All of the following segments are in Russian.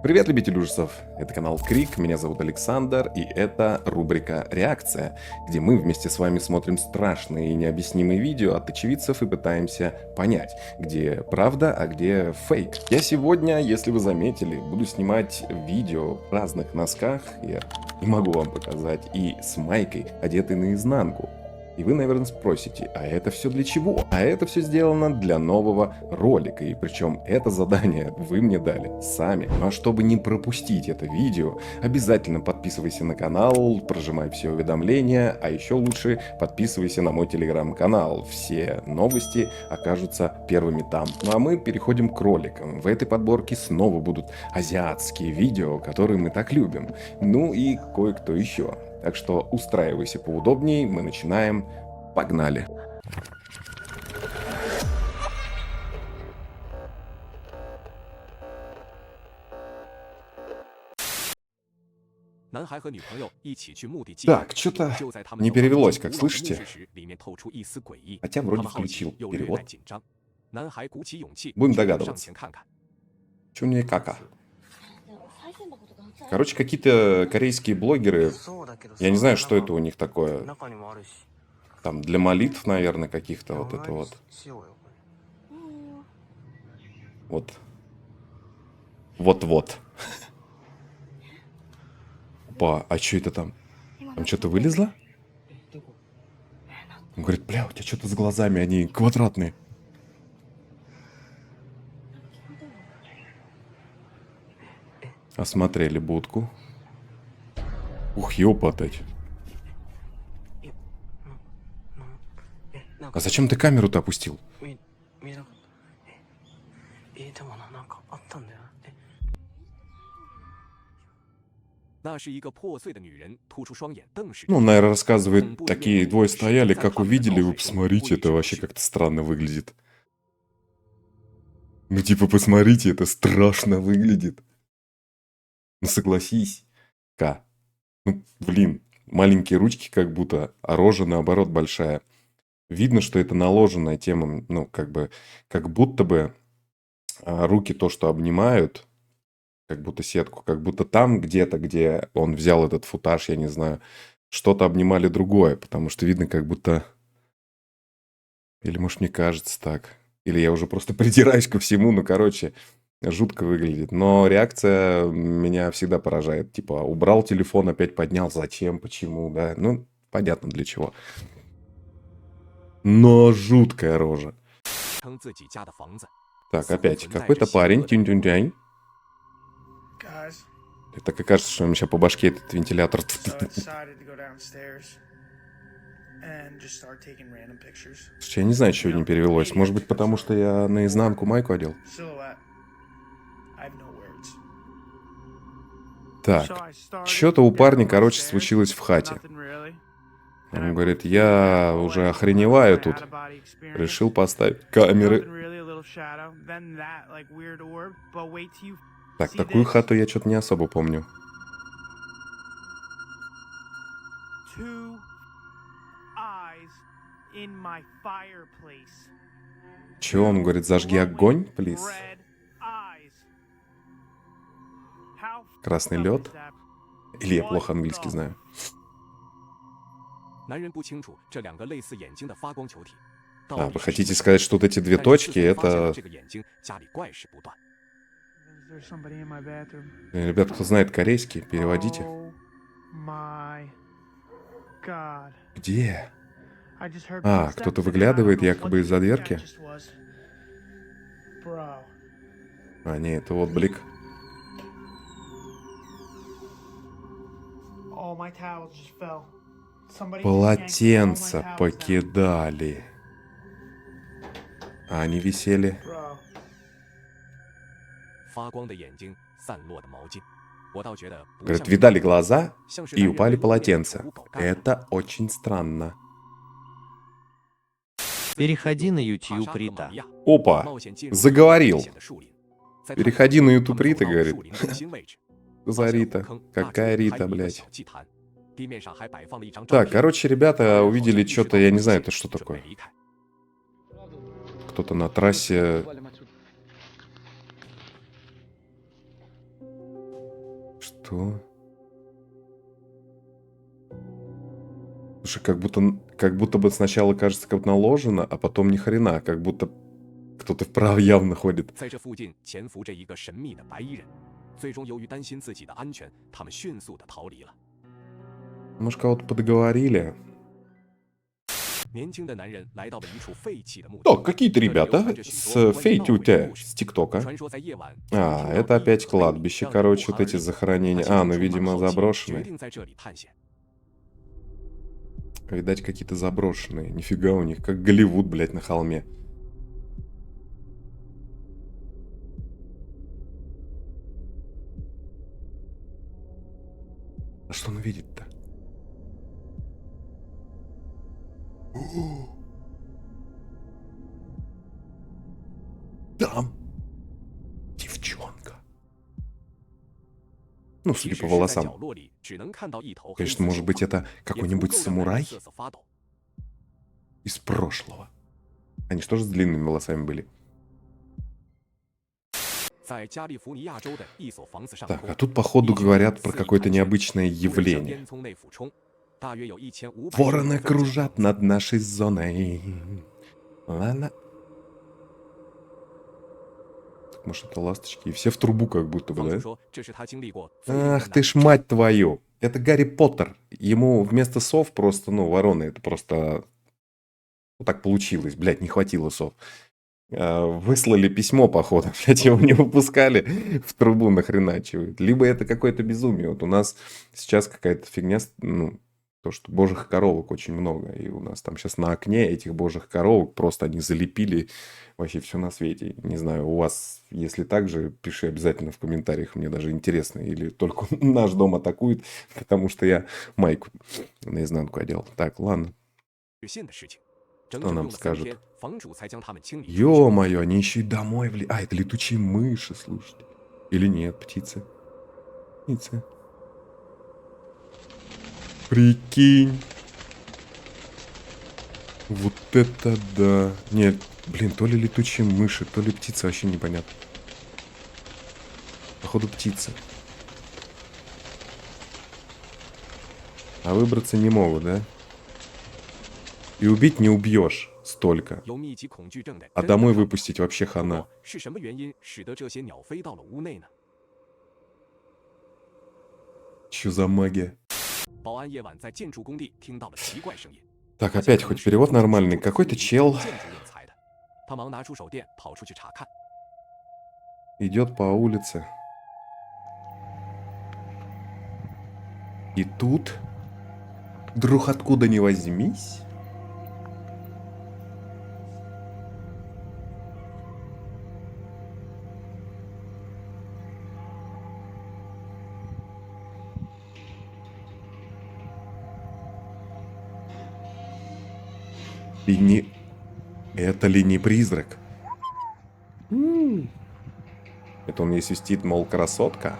Привет, любители ужасов! Это канал Крик, меня зовут Александр, и это рубрика «Реакция», где мы вместе с вами смотрим страшные и необъяснимые видео от очевидцев и пытаемся понять, где правда, а где фейк. Я сегодня, если вы заметили, буду снимать видео в разных носках, я не могу вам показать, и с майкой, одетой наизнанку. И вы, наверное, спросите, а это все для чего? А это все сделано для нового ролика, и причем это задание вы мне дали сами. Ну а чтобы не пропустить это видео, обязательно подписывайся на канал, прожимай все уведомления, а еще лучше подписывайся на мой телеграм-канал. Все новости окажутся первыми там. Ну а мы переходим к роликам. В этой подборке снова будут азиатские видео, которые мы так любим. Ну и кое-кто еще. Так что устраивайся поудобнее, мы начинаем. Погнали! Так, что-то не перевелось, как слышите. Хотя вроде включил перевод. Будем догадываться. Чё у меня кака? Короче, какие-то корейские блогеры, я не знаю, что это у них такое. Там для молитв, наверное, каких-то вот это вот. Вот. Опа, а что это там? Там что-то вылезло? Он говорит, бля, у тебя что-то с глазами, они квадратные. Осмотрели будку. Ух, ёпатать. А зачем ты камеру-то опустил? Ну, он, наверное, рассказывает, такие двое стояли, как увидели, вы посмотрите, это вообще как-то странно выглядит. Ну, типа, посмотрите, это страшно выглядит. Ну, согласись. Ну, блин, маленькие ручки как будто, а рожа, наоборот, большая. Видно, что это наложенная тема, ну, как будто бы руки то, что обнимают, как будто сетку, как будто там где-то, где он взял этот футаж, я не знаю, что-то обнимали другое, потому что видно, как будто... Или, может, мне кажется так. Или я уже просто придираюсь ко всему, ну, короче, жутко выглядит. Но реакция меня всегда поражает. Типа, убрал телефон, опять поднял, зачем, почему, да? Ну, понятно для чего. Но жуткая рожа. Так, опять, какой-то парень, тюнь-тюнь-тюнь. Так и кажется, что ему сейчас по башке этот вентилятор. Слушай, я не знаю, чего не перевелось. Может быть, потому что я наизнанку майку одел? Так, что-то у парня, короче, случилось в хате. Он говорит, я уже охреневаю тут. Решил поставить камеры. Так, такую хату я что-то не особо помню. Чего он говорит, зажги огонь, плиз? Красный лед? Или я плохо английский знаю? А, вы хотите сказать, что вот эти две точки, это... Ребят, кто знает корейский, переводите. Где? А, кто-то выглядывает якобы из-за дверки? А, не, это вот блик. Полотенца покидали. А они висели. Говорят, видали глаза и упали полотенца. Это очень странно. Переходи на YouTube Рита. Опа, заговорил. Переходи на YouTube Рита, говорит. За Рита. Какая Рита, блядь? Так, короче, ребята увидели что-то, я не знаю, это что такое. Кто-то на трассе Что? Слушай, как будто бы сначала кажется, как наложено, а потом ни хрена, как будто кто-то вправо явно ходит. 在这附近潜伏着一个神秘的白衣人，最终由于担心自己的安全，他们迅速的逃离了。 Может, кого-то подговорили? 年轻的男人来到了一处废弃的墓地。 Так, какие-то ребята с фейтюте с ТикТока. 传说在夜晚， А, это опять кладбище, короче, вот эти захоронения. А, ну, видимо, 决 заброшенные. 定在这里探险。 Видать, какие-то заброшенные. Нифига у них, как Голливуд, блядь, на холме. А что он видит-то? Там девчонка. Ну, 即 судя 使 по 是在 волосам. 角落里，只能看到一头黑 Конечно, 色 может 秀 быть, 发， это 也 какой-нибудь 足够让人 самурай 瑟瑟发抖。 из прошлого. Они же тоже с длинными волосами были. 在加利福尼亚州的一所房子上 Так, 空， а тут, походу, 一群 говорят 人 про 肆意 какое-то 盘旋， необычное 不忍向 явление. 烟囱内俯冲，大约有1500 Вороны 人分解 кружат над нашей зоной. Ладно. Так, может, это ласточки? И все в трубу как будто 房 бы, 主 да? 说，这是他经历过最令人 Ах 难 ты 以 ж мать твою! Это Гарри Поттер. Ему вместо сов просто, ну, вороны. Это просто... Ну, так получилось. Блядь, не хватило сов. Выслали письмо, походу. Блядь, его не выпускали в трубу нахреначивают. Либо это какое-то безумие. Вот у нас сейчас какая-то фигня, ну, то, что божьих коровок очень много. И у нас там сейчас на окне этих божьих коровок просто они залепили вообще все на свете. Не знаю, у вас, если так же, пиши обязательно в комментариях. Мне даже интересно. Или только наш дом атакует, потому что я майку наизнанку одел. Так, ладно. 信的事情。整 Что 整 нам 用了3 скажут? 天，房主才将他们清理出去。 Ё-моё, они еще и домой вли... А, это летучие мыши, слушайте. Или нет, птицы. Птицы. Прикинь. Вот это да. Нет, блин, то ли летучие мыши, то ли птицы, вообще непонятно. Походу птицы. А выбраться не могут, да? И убить не убьешь столько. 有密集恐惧症的 А 真的 домой 看不 выпустить вообще 不 хана. 过是什么原因使得这些鸟飞到了屋内呢？ Чё за магия? 保安夜晚在建筑工地听到了奇怪声音。 Так, 发现 опять 可能 хоть 是 перевод 从 нормальный. 建筑 Какой-то 里 чел 建筑用材的。他忙拿出手电跑出去查看。 идет по улице. И тут, вдруг откуда ни возьмись, и не... Это ли не призрак? Это он ей свистит, мол, красотка?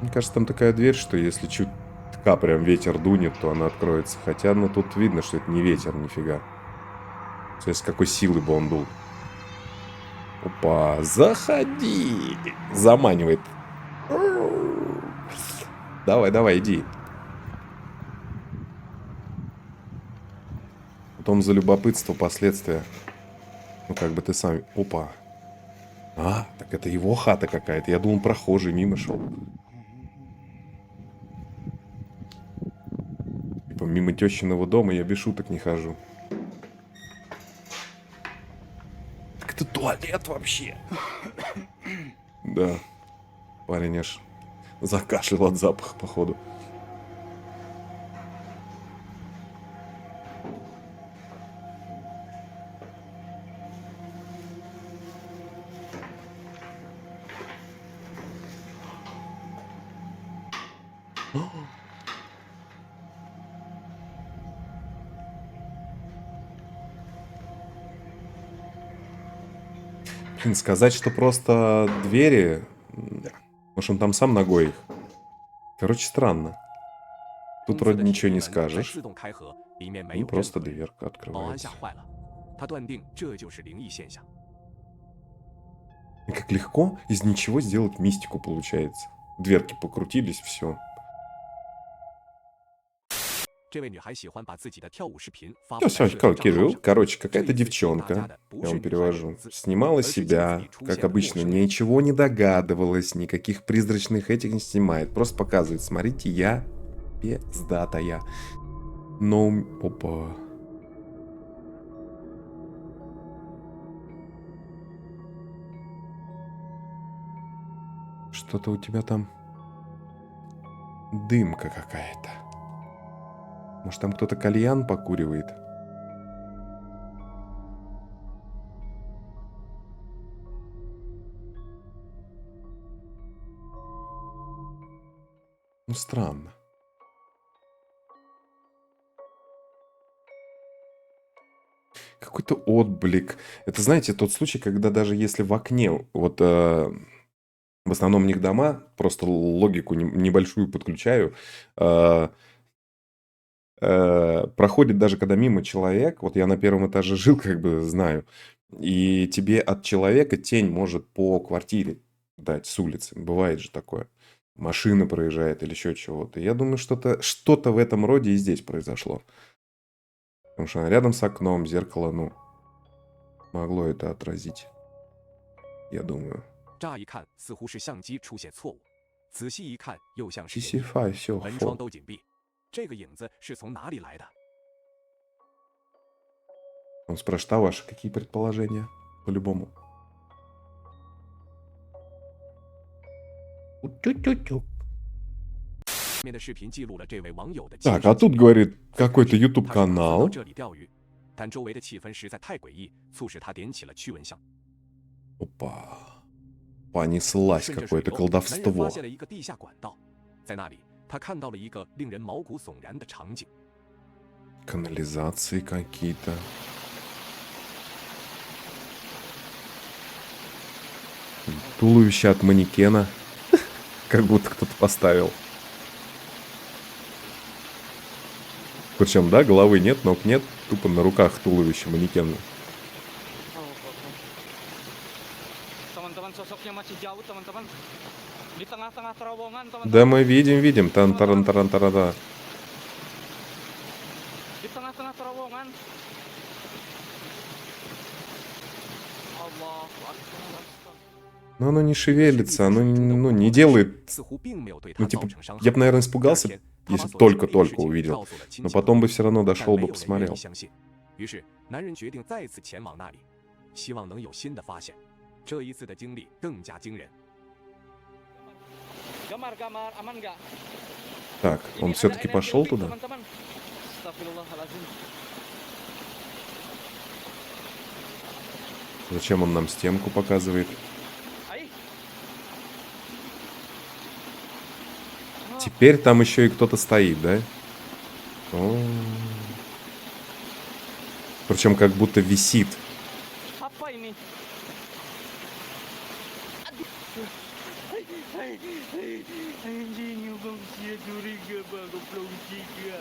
Мне кажется, там такая дверь, что если чутка прям ветер дунет, то она откроется. Хотя, ну, тут видно, что это не ветер, нифига. То есть, с какой силы бы он дул. Опа, заходи! Заманивает. Давай, давай, иди. Потом за любопытство последствия. Ну, как бы ты сам... Опа. А, так это его хата какая-то. Я думал, прохожий мимо шел. Типа, мимо тещиного дома я без шуток не хожу. Так это туалет вообще. Да. Парень аж закашлял от запаха, походу. Блин, сказать, что просто двери... Может, он там сам ногой их? Короче, странно. Тут вроде ничего не скажешь. 自动开合，里面没 Ну, 有 просто 任何人。 дверка 保安吓 открывается. 坏了，他断定这就是灵异现象。И как легко из ничего сделать мистику получается. Дверки покрутились, все. 这位女孩喜欢把自己的跳舞视频发布 Все, 在社交账号 Кирилл. 上。 Короче, 这 какая-то 一次吸引大家 девчонка, 的不 я 是 вам 女孩的 перевожу, 名字， снимала 而是镜子 себя, 里出 как 现的陌 обычно, 生人。 ничего не догадывалась, никаких призрачных этих не снимает, просто показывает, смотрите, я пиздатая. Но, опа. Что-то у тебя там дымка какая-то. Может, там кто-то кальян покуривает? Ну, странно. Какой-то отблик. Это, знаете, тот случай, когда даже если в окне, вот в основном у них дома, просто логику небольшую подключаю, э, проходит даже когда мимо человек, вот я на первом этаже жил, как бы знаю, и тебе от человека тень может по квартире дать с улицы. Бывает же такое. Машина проезжает или еще чего-то. Я думаю, что-то в этом роде и здесь произошло. Потому что рядом с окном зеркало, ну, могло это отразить. Я думаю. 乍一看似乎是相机出现错误，仔细一看又像是人影， CC5 все 门窗都紧闭，这个影子是从哪里来的？ Он спрашивает, а ваши какие предположения? По-любому. Тю-тю-тю. 面的视频记录了这位网友的 Так, а тут, говорит, какой-то YouTube 他是打算到 канал. 这里钓鱼，但周围的气氛实在太诡异，促使他点起了驱蚊香。 Опа. Понеслась 顺着水 какое-то 流，男人 колдовство. 发现了一个地下管道，在那里他看到了一个令人毛骨悚然的场景。 Канализации какие-то. Туловище от манекена. Как будто кто-то поставил. Причем, да, головы нет, ног нет. Тупо на руках туловище манекена. Teman-teman sosoknya masih jauh teman-teman. Di tengah-tengah terowongan teman-teman. Да, мы видим. Тан-таран-таран-тарада. Di tengah-tengah terowongan. Allahu Akbar. Но оно не шевелится, оно 视频中的 ну, 无 не 头的 делает... 似乎并没有对他 Ну, 造 типа, 成伤害。 я бы, наверное, 第二 испугался, 天，他把 если 所 только 经历的事 увидел. 情告诉了亲 Но 戚 потом бы все равно 但 дошел 没 бы, 有人愿 посмотрел. 意相信。于是，男人决定再次前往那里，希望能有新的发现。这一次的经历更加惊人。 Gamar, gamar, aman nggak? Так, Ini он ada все-таки energi пошел lebih, туда? Teman-teman. Astagfirullahaladzim. Зачем он нам стенку показывает? Ai. Теперь там еще и кто-то стоит, да? Причем как будто висит. Apa ini? Anjing, bang sia curiga bang goblok tiga.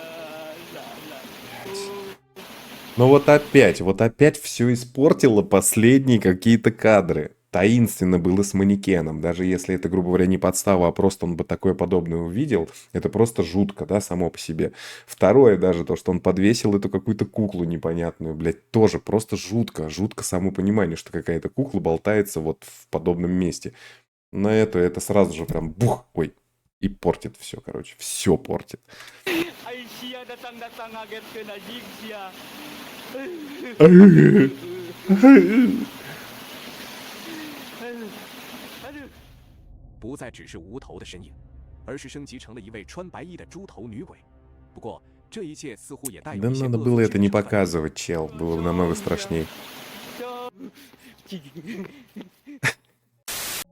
Но вот опять все испортило последние какие-то кадры. Таинственно было с манекеном. Даже если это, грубо говоря, не подстава, а просто он бы такое подобное увидел, это просто жутко, да, само по себе. Второе даже, то, что он подвесил эту какую-то куклу непонятную, блядь, тоже просто жутко. Жутко само понимание, что какая-то кукла болтается вот в подобном месте. Но это сразу же прям бух, ой, и портит все, короче, все портит. Aisyah datang-datang ngaget ke Najib sia. Aduh. 不再只是无头的身影，而是升级成了一位穿白衣的猪头女鬼。不过，这一切似乎也带有 Да 一些 надо 恶 было 作 это 剧 не 的成分。 показывать, чел, было бы намного страшнее.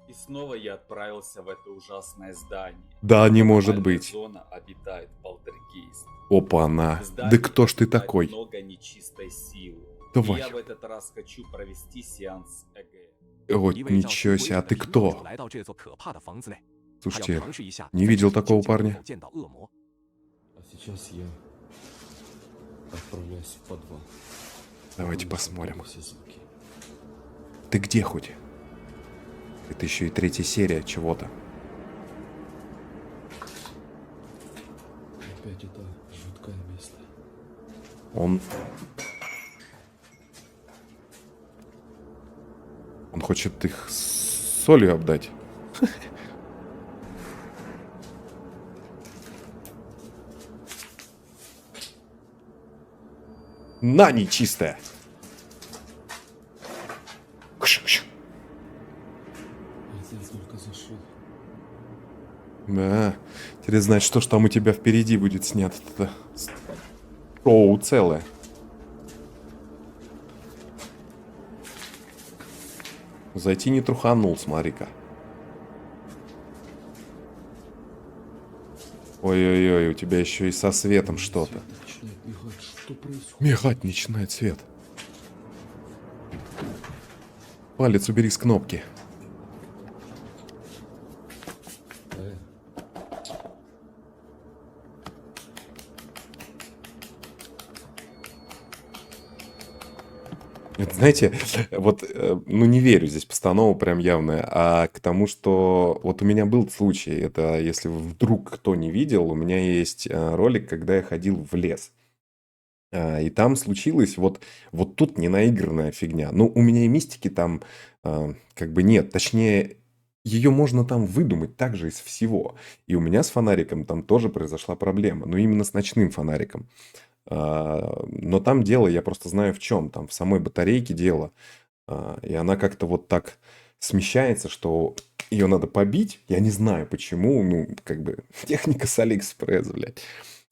И снова я отправился в это ужасное здание. Да, не может Аномальная быть. зона обитает полтергейст. Опа-на. В здании Да кто ж ты обитает такой? много нечистой силы. Давай. И я в этот раз хочу провести сеанс ЭГ. Вот, 一位叫 ничего 苏 себе, а 鬼 ты 的平友 кто? 来到这座可怕的房子内，他 Слушайте, 要尝试一下 не 在 видел 这 такого 究竟能 парня. 否见到恶魔。 А сейчас я отправляюсь в подвал. Давайте Выключу посмотрим. все звуки. Ты где хоть? Это еще и 3-я серия чего-то. Опять это жуткое место. Он хочет их солью обдать. На, нечистая! Кш-кш. Это я только зашел. Да, теперь знать, что ж там у тебя впереди будет снято-то. Шоу целое. Зайти не труханул, смотри-ка. Ой-ой-ой, у тебя еще и со светом что-то. Начинает бегать. Что происходит? Мигать начинает свет. Палец убери с кнопки. Это, знаете, вот, ну не верю, здесь постанова прям явная, а к тому, что вот у меня был случай, это если вдруг кто не видел, у меня есть ролик, когда я ходил в лес. И там случилось вот тут не наигранная фигня. Ну, у меня и мистики там как бы нет. Точнее, ее можно там выдумать также из всего. И у меня с фонариком там тоже произошла проблема. Но именно с ночным фонариком. Но там дело, я просто знаю в чем. Там в самой батарейке дело. И она как-то вот так смещается, что ее надо побить. Я не знаю почему. Ну, как бы техника с Алиэкспресс, блядь.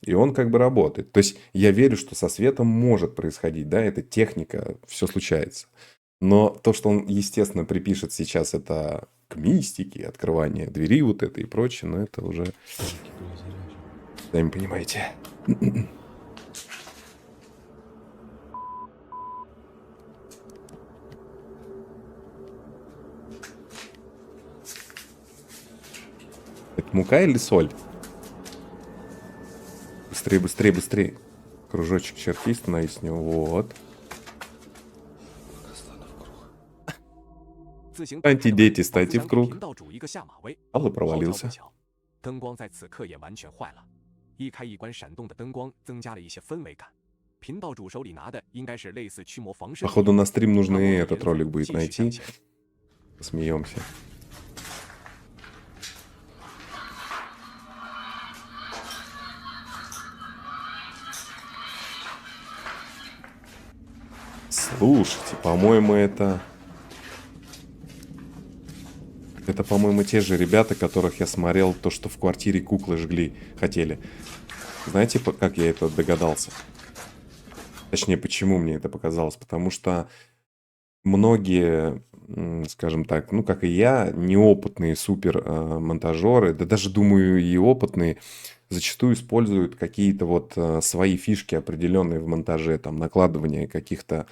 И он как бы работает. То есть я верю, что со светом может происходить, да, это техника, все случается. Но то, что он, естественно, припишет сейчас это к мистике, открывание двери вот это и прочее, но это уже, сами понимаете. Это мука или соль? Быстрее, быстрее, быстрее. Кружочек черти становись с него. Вот. Антидети, стойте в круг. Алла провалился. 灯光在此刻也完全坏了，一开一关闪动的灯光增加了一些氛围感。频道主手里拿的应该是类似驱魔防身。 Походу на стрим нужно и этот ролик будет найти. Посмеемся. Слушайте, по-моему, это, по-моему, те же ребята, которых я смотрел, то, что в квартире куклы жгли, хотели. Знаете, как я это догадался? Точнее, почему мне это показалось? Потому что многие, скажем так, ну, как и я, неопытные супер монтажеры, да даже, думаю, и опытные, зачастую используют какие-то вот свои фишки определенные в монтаже, там, накладывание каких-то...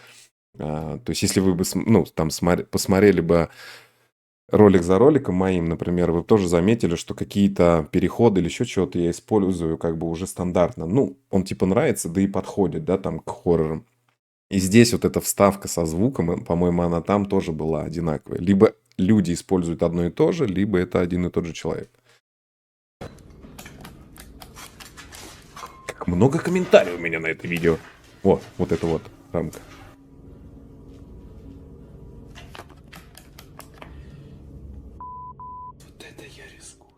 То есть, если вы бы, ну, там, посмотрели бы ролик за роликом моим, например, вы бы тоже заметили, что какие-то переходы или еще чего-то я использую как бы уже стандартно. Ну, он типа нравится, да и подходит, да, там, к хоррорам. И здесь вот эта вставка со звуком, по-моему, она там тоже была одинаковая. Либо люди используют одно и то же, либо это один и тот же человек. Как много комментариев у меня на это видео. О, вот это вот рамка. Вот это я рискую.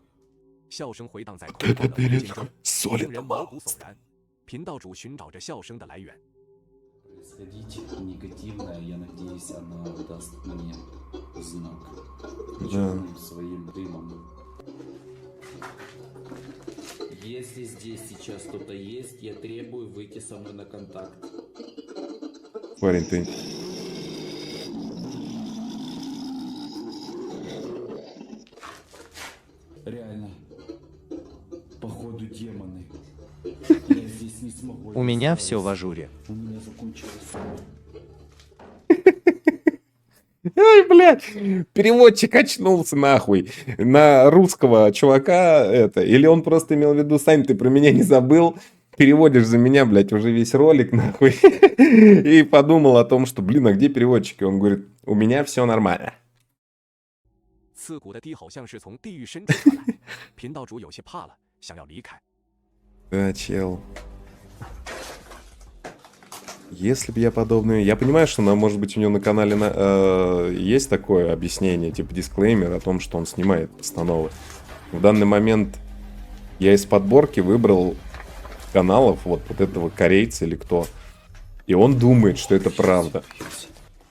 笑声回荡在空旷的空间中， Соль 令人毛骨悚然。频道主寻找着笑声的来源。 Происходить негативное, я надеюсь, она даст мне знак. Да. Черным своим дымом. Если здесь сейчас кто-то есть, я требую выйти со мной на контакт. Парень, ты... Реально. Походу демоны. Я здесь не смогу. У меня все в ажуре. У меня закончилось. Ай, блядь, переводчик очнулся нахуй на русского чувака это. Или он просто имел в виду, Сань, ты про меня не забыл, переводишь за меня, блядь, уже весь ролик нахуй. И подумал о том, что, блин, а где переводчик? И он говорит, у меня все нормально. 刺骨的低吼像是从地狱深处传来，频道主有些怕了，想要离开。 Да, чел. Если бы я подобное... Я понимаю, что, может быть, у него на канале есть такое объяснение, типа дисклеймер о том, что он снимает постановы. В данный момент я из подборки выбрал каналов вот этого корейца или кто. И он думает, что это правда.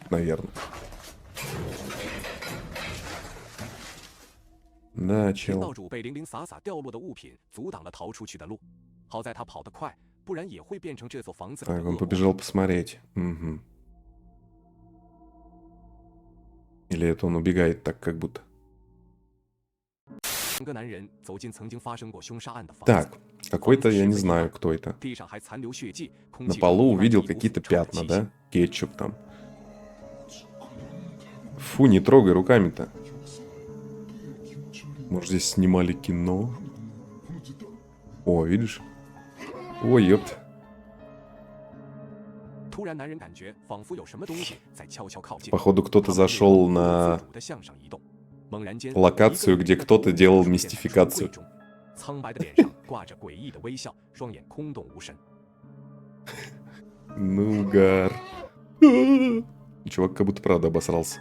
Наверное. Да, 频 чел. 道主被零零散散掉落的物品阻挡了逃出去的路，好在他跑得快，不然也会变成这座房子里的 Так, 恶 он 魔。 побежал посмотреть. Угу. Или это он убегает так, как будто. 两个男人走进曾经发生过凶杀案的房子， Так, какой-то, я не знаю, кто это. 地上还残留血迹，空 На 气 полу 中 увидел 弥漫一股 какие-то 腐臭的 пятна, 气息 да? Кетчуп там. Фу, не трогай руками-то. Может, здесь снимали кино? О, видишь? Ой, ёпт. 突然，男人感觉仿佛有什么东西在悄悄靠近。 Походу, кто-то 他们 зашел 不由 на 自主地向上移动，猛然间 локацию, 一个 где 人的 кто-то 头 делал 出现在 мистификацию. 橱柜中苍白的脸上挂着诡异的微笑，双眼空洞无神。 Нугар. Чувак как будто правда обосрался.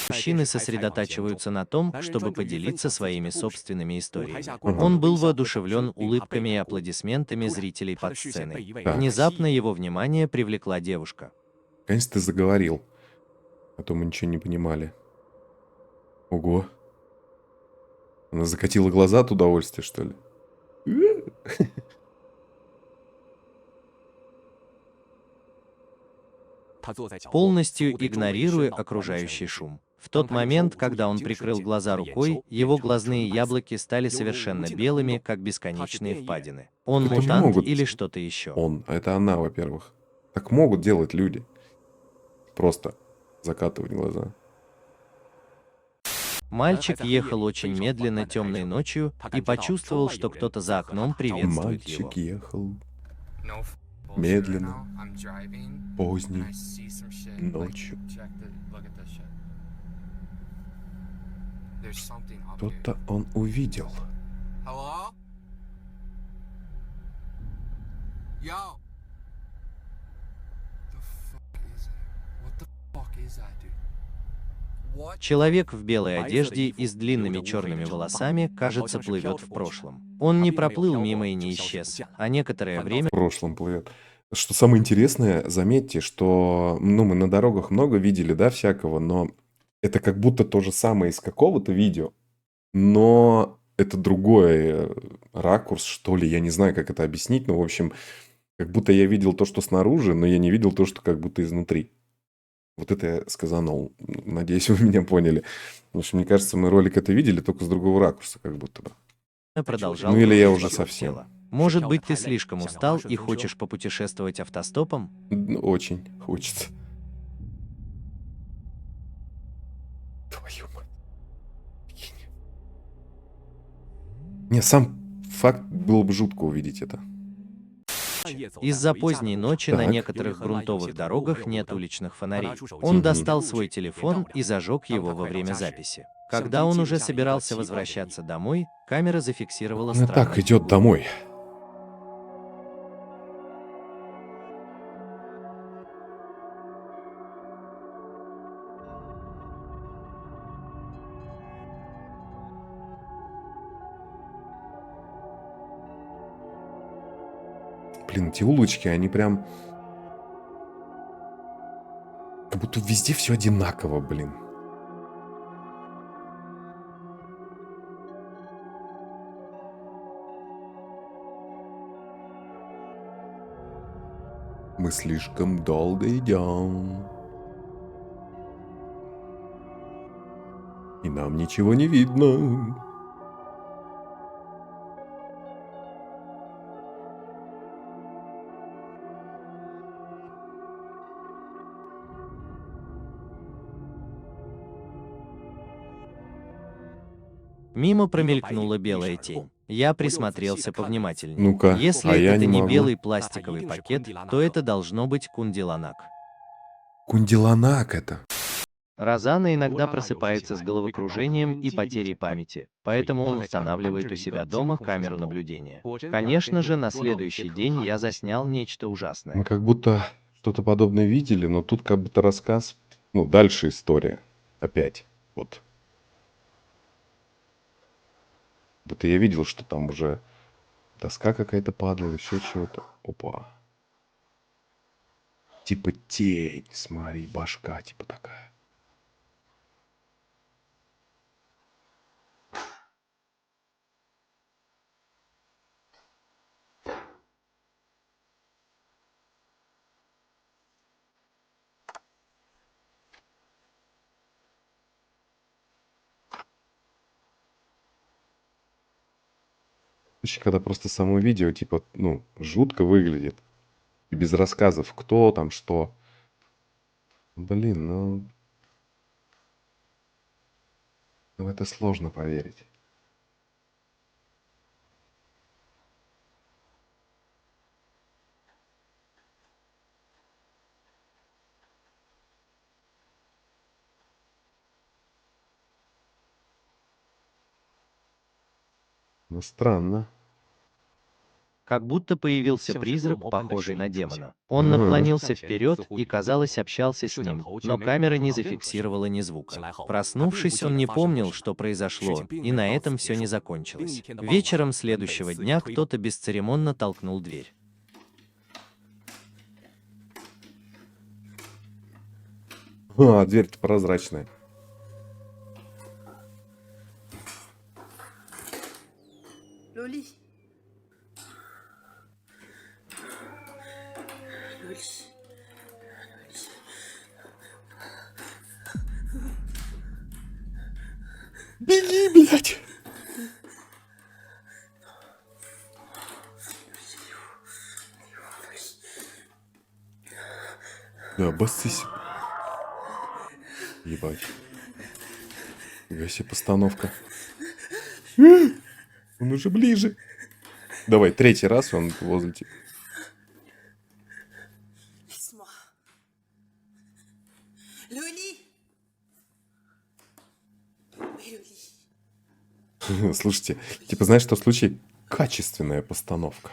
Мужчины сосредотачиваются на том, чтобы поделиться своими собственными историями. Мгм. Он был воодушевлен улыбками и аплодисментами зрителей под сценой. Так. Внезапно его внимание привлекла девушка. Конечно, ты заговорил. А то мы ничего не понимали. Ого. Она закатила глаза от удовольствия, что ли? Полностью игнорируя окружающий шум. В тот момент, когда он прикрыл глаза рукой, его глазные яблоки стали совершенно белыми, как бесконечные впадины. Он Это не мутант могут. или что-то еще? Он, а это она, во-первых. Так могут делать люди. Просто закатывать глаза. Мальчик ехал очень медленно темной ночью и почувствовал, что кто-то за окном приветствует его. Мальчик ехал No f- bullshit Медленно. right now. I'm driving. поздней And I see some shit. ночью. Like, check the, look at this shit. There's something up here. Что-то он увидел. Hello? Yo. The fuck is it? What the fuck is that, dude? What? Человек в белой одежде и с длинными черными волосами, кажется, плывет в прошлом. Он не проплыл мимо и не исчез, а некоторое время В прошлом плывет. Что самое интересное, заметьте, что мы на дорогах много видели, да, всякого, но это как будто то же самое из какого-то видео, но это другой ракурс, что ли, я не знаю, как это объяснить, но, в общем, как будто я видел то, что снаружи, но я не видел то, что как будто изнутри. Вот это я сказанул. Надеюсь, вы меня поняли. Потому что, мне кажется, мы ролик это видели, только с другого ракурса, как будто бы. продолжал Ну или я кружить уже вокруг совсем. тела. Может быть, ты слишком устал и хочешь попутешествовать автостопом? Очень хочется. Твою мать. Прикинь. Не, сам факт было бы жутко увидеть это. Из-за поздней ночи на Так. некоторых грунтовых дорогах нет уличных фонарей. Он достал свой телефон и зажег его во время записи. Когда он уже собирался возвращаться домой, камера зафиксировала Она странную так идет фигуру. домой. Блин, эти улочки, они прям... Как будто везде все одинаково, блин. Мы слишком долго идем. И нам ничего не видно. Мимо промелькнула белая тень. Я присмотрелся повнимательнее. Ну-ка, Если а я это не могу. белый пластиковый пакет, то это должно быть кундиланак. Кундиланак это. Розана иногда просыпается с головокружением и потерей памяти, поэтому он устанавливает у себя дома камеру наблюдения. Конечно же, на следующий день я заснял нечто Мы ужасное. как будто что-то подобное видели, но тут как будто рассказ, ну, дальше история. Опять. Вот. Будто я видел, что там уже доска какая-то падает, еще чего-то. Опа. Типа тень, смотри, башка типа такая. Вообще, когда просто само видео, типа, ну, жутко выглядит. И без рассказов, кто там, что. Блин, ну в это сложно поверить. Ну, странно. Как будто появился призрак, похожий на демона. Он Ага. наклонился вперед и, казалось, общался с ним, но камера не зафиксировала ни звука. Проснувшись, он не помнил, что произошло, и на этом все не закончилось. Вечером следующего дня кто-то бесцеремонно толкнул дверь. А, дверь-то прозрачная. Loli. Loli. Беги, блядь! Да, обоссись. Ебать. Фига себе постановка. Он уже ближе. Давай, третий раз он возле тебя. Laisse-moi. Loli. Oui, Loli. Слушайте, типа, знаешь, что в случае качественная постановка.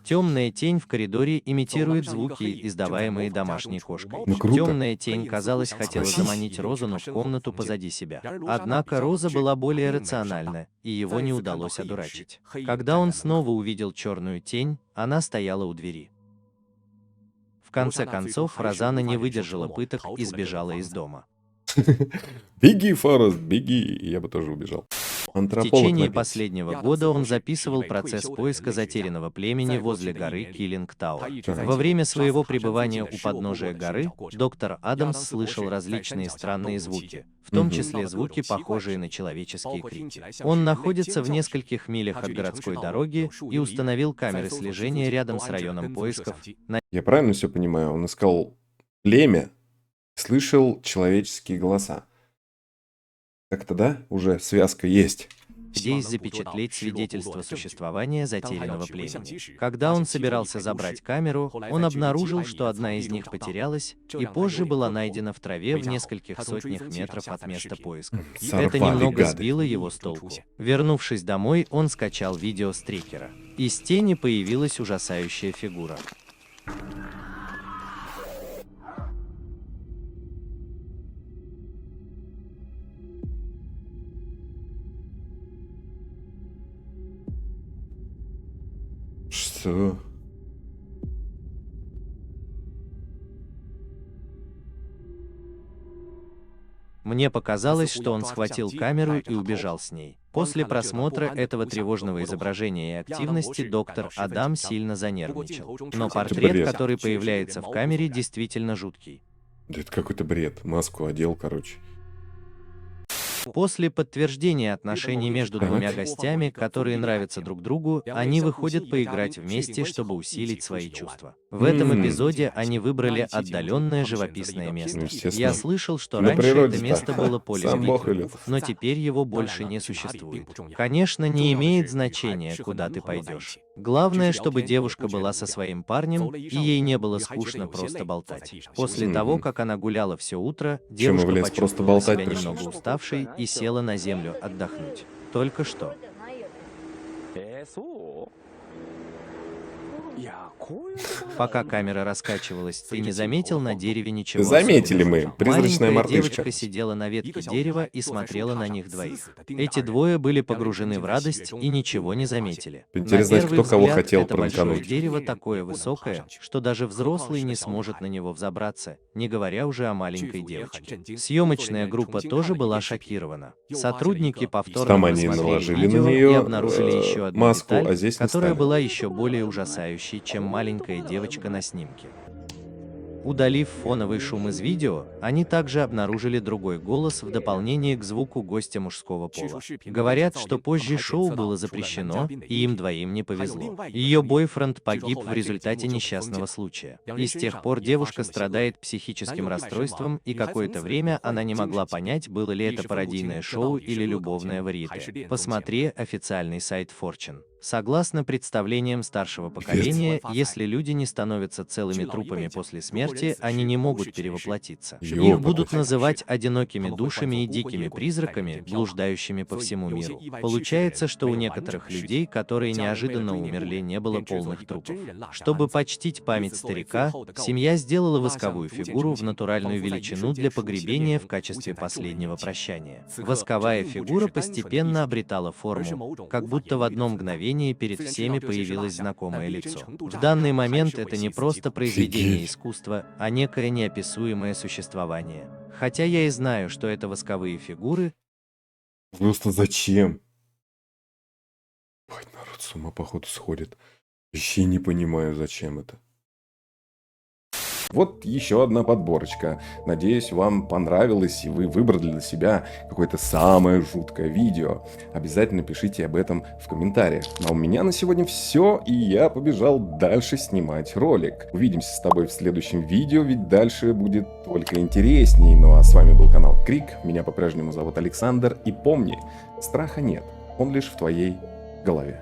Темная тень в коридоре имитирует звуки, издаваемые домашней кошкой. Ну, круто. Темная тень, казалось, хотела заманить Розану в комнату позади себя. Однако Роза была более рациональна, и его не удалось одурачить. Когда он снова увидел черную тень, она стояла у двери. В конце концов, Розана не выдержала пыток и сбежала из дома. Беги, Форест, беги. Я бы тоже убежал. В Антрополог течение напился. последнего года он записывал процесс поиска затерянного племени возле горы Киллинг Тауэр. Во время своего пребывания у подножия горы доктор Адамс слышал различные странные звуки, в том числе звуки, похожие на человеческие крики. Он находится в нескольких милях от городской дороги и установил камеры слежения рядом с районом поисков. Я правильно все понимаю? Он искал племя, слышал человеческие голоса. Как-то, да? Уже связка есть. Здесь запечатлеть свидетельство существования затерянного племени. Когда он собирался забрать камеру, он обнаружил, что одна из них потерялась и позже была найдена в траве в нескольких сотнях метров от места поиска. Это Сорвали, немного гады. сбило его с толку. Вернувшись домой, он скачал видео с трекера. Из тени появилась ужасающая фигура. Что? Мне показалось, что он схватил камеру и убежал с ней. После просмотра этого тревожного изображения и активности доктор Адам сильно занервничал. Но портрет, бред. который появляется в камере, действительно жуткий. Да это какой-то бред. Маску одел, короче. После подтверждения отношений между Так. двумя гостями, которые нравятся друг другу, они выходят поиграть вместе, чтобы усилить свои чувства. В этом эпизоде они выбрали отдаленное живописное место. Естественно. Я слышал, что На раньше природе это место было полем Сам Бог битвы, велел. но теперь его больше не существует. Конечно, не имеет значения, куда ты пойдешь. Главное, чтобы девушка была со своим парнем, и ей не было скучно просто болтать. После того, как она гуляла все утро, Чё мы в девушка лес просто почувствовала болтать себя пришли? немного уставшей и села на землю отдохнуть. Только что. Пока камера раскачивалась, ты не заметил на дереве ничего Заметили особенного? мы. Призрачная Маленькая мартышка. девочка сидела на ветке дерева и смотрела на них двоих. Эти двое были погружены в радость и ничего не заметили. Интересно, На первый кто кого взгляд, хотел это большое пранкануть. дерево такое высокое, что даже взрослый не сможет на него взобраться, не говоря уже о маленькой девочке. Съемочная группа тоже была шокирована. Сотрудники повторно Там они просмотрели наложили видео на и нее обнаружили еще одну маску, деталь, а здесь не которая стали. была еще более ужасающей, чем маленькая девочка на снимке. Удалив фоновый шум из видео, они также обнаружили другой голос в дополнение к звуку гостя мужского пола. Говорят, что позже шоу было запрещено, и им двоим не повезло. Ее бойфренд погиб в результате несчастного случая. И с тех пор девушка страдает психическим расстройством, и какое-то время она не могла понять, было ли это пародийное шоу или любовное варьете. Посмотри официальный сайт Fortune. Согласно представлениям старшего поколения, если люди не становятся целыми трупами после смерти, они не могут перевоплотиться. Их будут называть одинокими душами и дикими призраками, блуждающими по всему миру. Получается, что у некоторых людей, которые неожиданно умерли, не было полных трупов. Чтобы почтить память старика, семья сделала восковую фигуру в натуральную величину для погребения в качестве последнего прощания. Восковая фигура постепенно обретала форму, как будто в одно мгновение перед всеми появилось знакомое лицо. В данный момент это не просто произведение Офигеть. искусства, а некое неописуемое существование. Хотя я и знаю, что это восковые фигуры. Просто зачем? Ой, народ с ума походу сходит. Вообще не понимаю, зачем это. Вот еще одна подборочка. Надеюсь, вам понравилось и вы выбрали для себя какое-то самое жуткое видео. Обязательно пишите об этом в комментариях. А у меня на сегодня все, и я побежал дальше снимать ролик. Увидимся с тобой в следующем видео, ведь дальше будет только интересней. Ну а с вами был канал Крик, меня по-прежнему зовут Александр, и помни, страха нет, он лишь в твоей голове.